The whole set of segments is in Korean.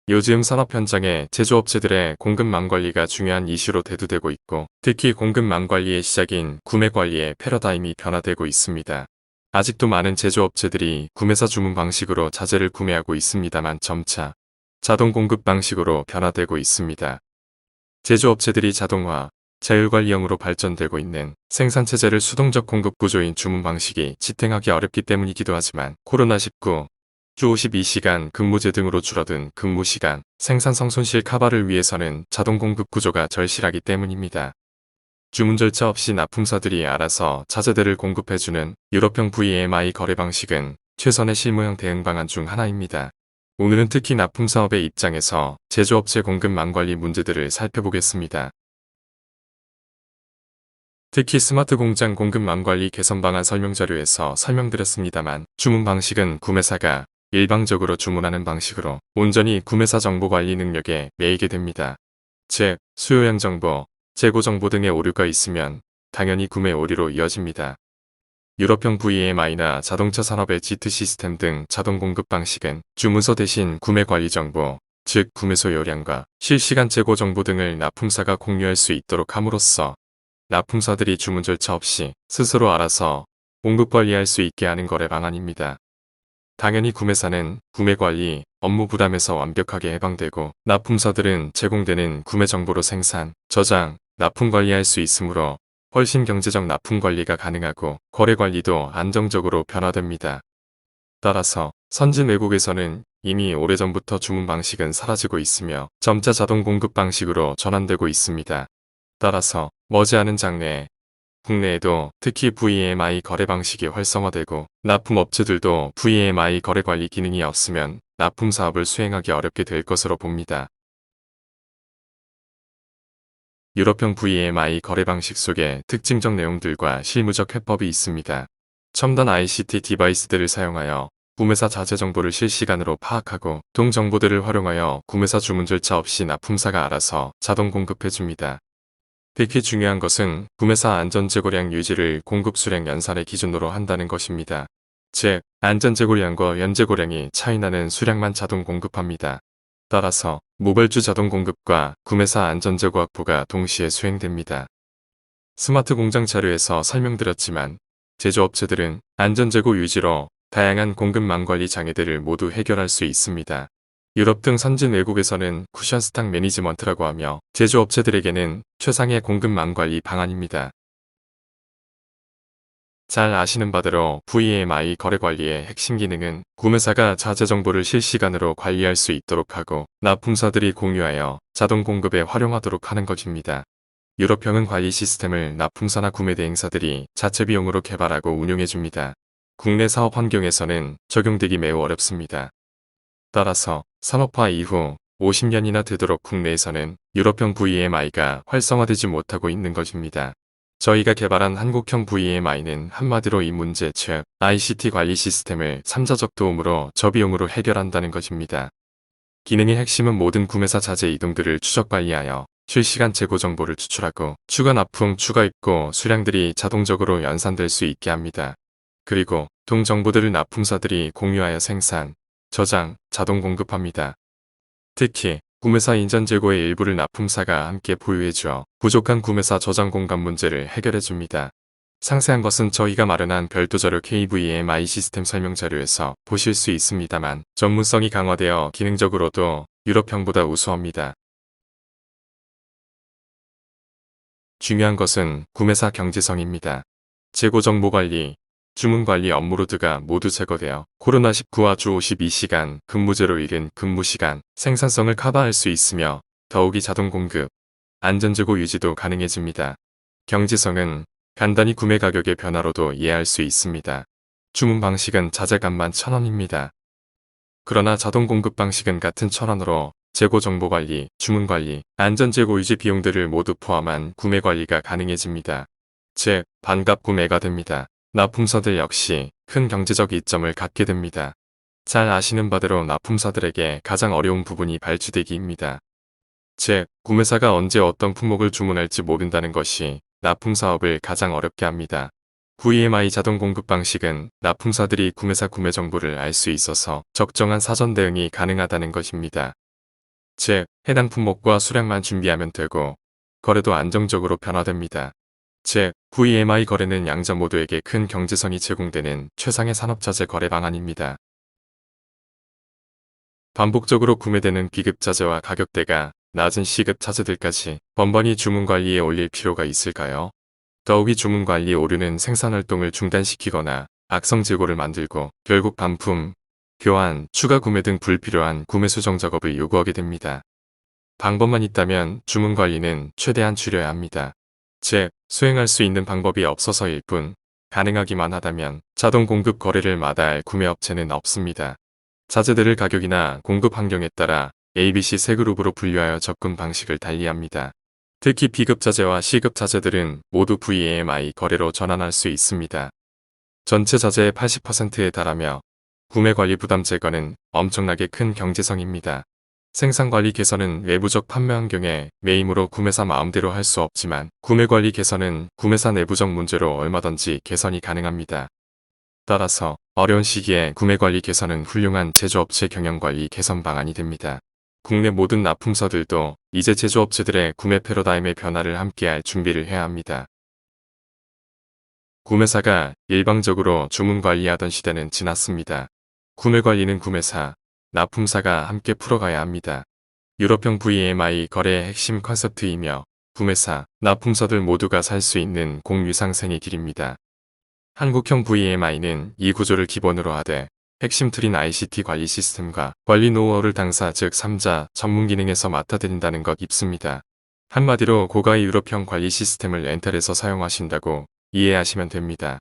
요즘 산업 현장에 제조업체들의 공급망 관리가 중요한 이슈로 대두되고 있고, 특히 공급망 관리의 시작인 구매 관리의 패러다임이 변화되고 있습니다. 아직도 많은 제조업체들이 구매사 주문 방식으로 자재를 구매하고 있습니다만 점차 자동 공급 방식으로 변화되고 있습니다. 제조업체들이 자동화, 자율관리형으로 발전되고 있는 생산체제를 수동적 공급 구조인 주문 방식이 지탱하기 어렵기 때문이기도 하지만 코로나19, 주 52시간 근무제 등으로 줄어든 근무시간, 생산성 손실 커버를 위해서는 자동 공급 구조가 절실하기 때문입니다. 주문 절차 없이 납품사들이 알아서 자재들을 공급해주는 유럽형 VMI 거래 방식은 최선의 실무형 대응 방안 중 하나입니다. 오늘은 특히 납품사업의 입장에서 제조업체 공급망 관리 문제들을 살펴보겠습니다. 특히 스마트 공장 공급망 관리 개선 방안 설명자료에서 설명드렸습니다만 주문 방식은 구매사가 일방적으로 주문하는 방식으로 온전히 구매사 정보 관리 능력에 매이게 됩니다. 즉, 수요량 정보, 재고 정보 등의 오류가 있으면 당연히 구매 오류로 이어집니다. 유럽형 VMI나 자동차 산업의 지트 시스템 등 자동 공급 방식은 주문서 대신 구매 관리 정보, 즉 구매소 요량과 실시간 재고 정보 등을 납품사가 공유할 수 있도록 함으로써 납품사들이 주문 절차 없이 스스로 알아서 공급 관리할 수 있게 하는 거래 방안입니다. 당연히 구매사는 구매 관리, 업무 부담에서 완벽하게 해방되고 납품사들은 제공되는 구매 정보로 생산, 저장, 납품 관리할 수 있으므로 훨씬 경제적 납품 관리가 가능하고 거래 관리도 안정적으로 변화됩니다. 따라서 선진 외국에서는 이미 오래전부터 주문 방식은 사라지고 있으며 점차 자동 공급 방식으로 전환되고 있습니다. 따라서 머지않은 장래에 국내에도 특히 VMI 거래 방식이 활성화되고 납품업체들도 VMI 거래 관리 기능이 없으면 납품 사업을 수행하기 어렵게 될 것으로 봅니다. 유럽형 VMI 거래 방식 속에 특징적 내용들과 실무적 해법이 있습니다. 첨단 ICT 디바이스들을 사용하여 구매사 자재 정보를 실시간으로 파악하고 동 정보들을 활용하여 구매사 주문 절차 없이 납품사가 알아서 자동 공급해줍니다. 특히 중요한 것은 구매사 안전재고량 유지를 공급 수량 연산의 기준으로 한다는 것입니다. 즉, 안전재고량과 연재고량이 차이나는 수량만 자동 공급합니다. 따라서 모발주 자동 공급과 구매사 안전재고 확보가 동시에 수행됩니다. 스마트 공장 자료에서 설명드렸지만 제조업체들은 안전재고 유지로 다양한 공급망 관리 장애들을 모두 해결할 수 있습니다. 유럽 등 선진 외국에서는 쿠션 스탁 매니지먼트라고 하며 제조업체들에게는 최상의 공급망 관리 방안입니다. 잘 아시는 바대로 VMI 거래 관리의 핵심 기능은 구매사가 자재 정보를 실시간으로 관리할 수 있도록 하고 납품사들이 공유하여 자동 공급에 활용하도록 하는 것입니다. 유럽형은 관리 시스템을 납품사나 구매 대행사들이 자체 비용으로 개발하고 운용해줍니다. 국내 사업 환경에서는 적용되기 매우 어렵습니다. 따라서 산업화 이후 50년이나 되도록 국내에서는 유럽형 VMI가 활성화되지 못하고 있는 것입니다. 저희가 개발한 한국형 VMI는 한마디로 이 문제 즉 ICT 관리 시스템을 3자적 도움으로 저비용으로 해결한다는 것입니다. 기능의 핵심은 모든 구매사 자재 이동들을 추적 관리하여 실시간 재고 정보를 추출하고 추가 납품, 추가 입고 수량들이 자동적으로 연산될 수 있게 합니다. 그리고 동 정보들을 납품사들이 공유하여 생산, 저장, 자동 공급합니다. 특히 구매사 인전 재고의 일부를 납품사가 함께 보유해주어 부족한 구매사 저장 공간 문제를 해결해줍니다. 상세한 것은 저희가 마련한 별도 자료 KVMI 시스템 설명 자료에서 보실 수 있습니다만 전문성이 강화되어 기능적으로도 유럽형보다 우수합니다. 중요한 것은 구매사 경제성입니다. 재고 정보 관리, 주문 관리 업무로드가 모두 제거되어 코로나19와 주 52시간 근무제로 이른 근무시간, 생산성을 커버할 수 있으며 더욱이 자동 공급, 안전재고 유지도 가능해집니다. 경제성은 간단히 구매 가격의 변화로도 이해할 수 있습니다. 주문 방식은 자재값만 1,000원입니다. 그러나 자동 공급 방식은 같은 1,000원으로 재고 정보 관리, 주문 관리, 안전재고 유지 비용들을 모두 포함한 구매 관리가 가능해집니다. 즉, 반값 구매가 됩니다. 납품사들 역시 큰 경제적 이점을 갖게 됩니다. 잘 아시는 바대로 납품사들에게 가장 어려운 부분이 발주대기입니다. 즉, 구매사가 언제 어떤 품목을 주문할지 모른다는 것이 납품 사업을 가장 어렵게 합니다. VMI 자동 공급 방식은 납품사들이 구매사 구매 정보를 알 수 있어서 적정한 사전 대응이 가능하다는 것입니다. 즉, 해당 품목과 수량만 준비하면 되고 거래도 안정적으로 변화됩니다. 즉, VMI 거래는 양자 모두에게 큰 경제성이 제공되는 최상의 산업자재 거래 방안입니다. 반복적으로 구매되는 B급자재와 가격대가 낮은 C급자재들까지 번번이 주문 관리에 올릴 필요가 있을까요? 더욱이 주문 관리 오류는 생산활동을 중단시키거나 악성 재고를 만들고 결국 반품, 교환, 추가 구매 등 불필요한 구매 수정 작업을 요구하게 됩니다. 방법만 있다면 주문 관리는 최대한 줄여야 합니다. 즉, 수행할 수 있는 방법이 없어서일 뿐, 가능하기만 하다면 자동 공급 거래를 마다할 구매업체는 없습니다. 자재들을 가격이나 공급 환경에 따라 ABC 세 그룹으로 분류하여 접근 방식을 달리합니다. 특히 B급 자재와 C급 자재들은 모두 VMI 거래로 전환할 수 있습니다. 전체 자재의 80%에 달하며 구매관리 부담 제거는 엄청나게 큰 경제성입니다. 생산관리 개선은 외부적 판매 환경에 매임으로 구매사 마음대로 할 수 없지만 구매관리 개선은 구매사 내부적 문제로 얼마든지 개선이 가능합니다. 따라서 어려운 시기에 구매관리 개선은 훌륭한 제조업체 경영관리 개선 방안이 됩니다. 국내 모든 납품사들도 이제 제조업체들의 구매 패러다임의 변화를 함께할 준비를 해야 합니다. 구매사가 일방적으로 주문 관리하던 시대는 지났습니다. 구매 관리는 구매사, 납품사가 함께 풀어가야 합니다. 유럽형 VMI 거래의 핵심 컨셉트이며 구매사, 납품사들 모두가 살 수 있는 공유상생의 길입니다. 한국형 VMI는 이 구조를 기본으로 하되 핵심 틀인 ICT 관리 시스템과 관리 노하우를 당사 즉 3자 전문 기능에서 맡아드린다는 것 입습니다. 한마디로 고가의 유럽형 관리 시스템을 렌탈해서 사용하신다고 이해하시면 됩니다.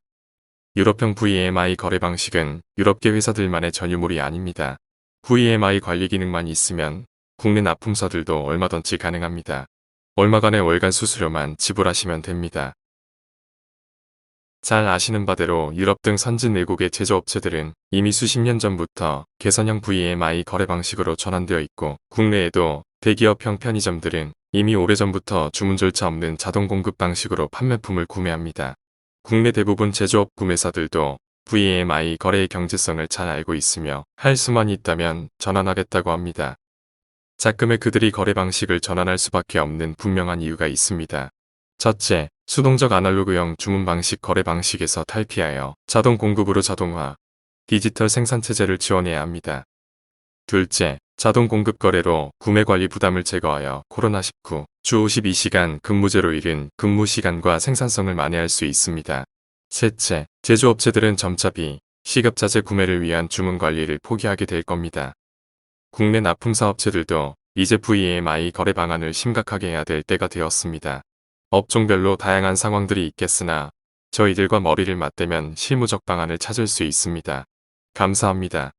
유럽형 VMI 거래 방식은 유럽계 회사들만의 전유물이 아닙니다. VMI 관리 기능만 있으면 국내 납품사들도 얼마든지 가능합니다. 얼마간의 월간 수수료만 지불하시면 됩니다. 잘 아시는 바대로 유럽 등 선진 외국의 제조업체들은 이미 수십 년 전부터 개선형 VMI 거래 방식으로 전환되어 있고 국내에도 대기업형 편의점들은 이미 오래전부터 주문 절차 없는 자동 공급 방식으로 판매품을 구매합니다. 국내 대부분 제조업 구매사들도 VMI 거래의 경제성을 잘 알고 있으며 할 수만 있다면 전환하겠다고 합니다. 자금의 그들이 거래 방식을 전환할 수밖에 없는 분명한 이유가 있습니다. 첫째, 수동적 아날로그형 주문 방식 거래 방식에서 탈피하여 자동 공급으로 자동화, 디지털 생산체제를 지원해야 합니다. 둘째, 자동 공급 거래로 구매 관리 부담을 제거하여 코로나19 주 52시간 근무제로 이른 근무 시간과 생산성을 만회할 수 있습니다. 셋째, 제조업체들은 점차 B, C급 자재 구매를 위한 주문 관리를 포기하게 될 겁니다. 국내 납품사 업체들도 이제 VMI 거래 방안을 심각하게 해야 될 때가 되었습니다. 업종별로 다양한 상황들이 있겠으나 저희들과 머리를 맞대면 실무적 방안을 찾을 수 있습니다. 감사합니다.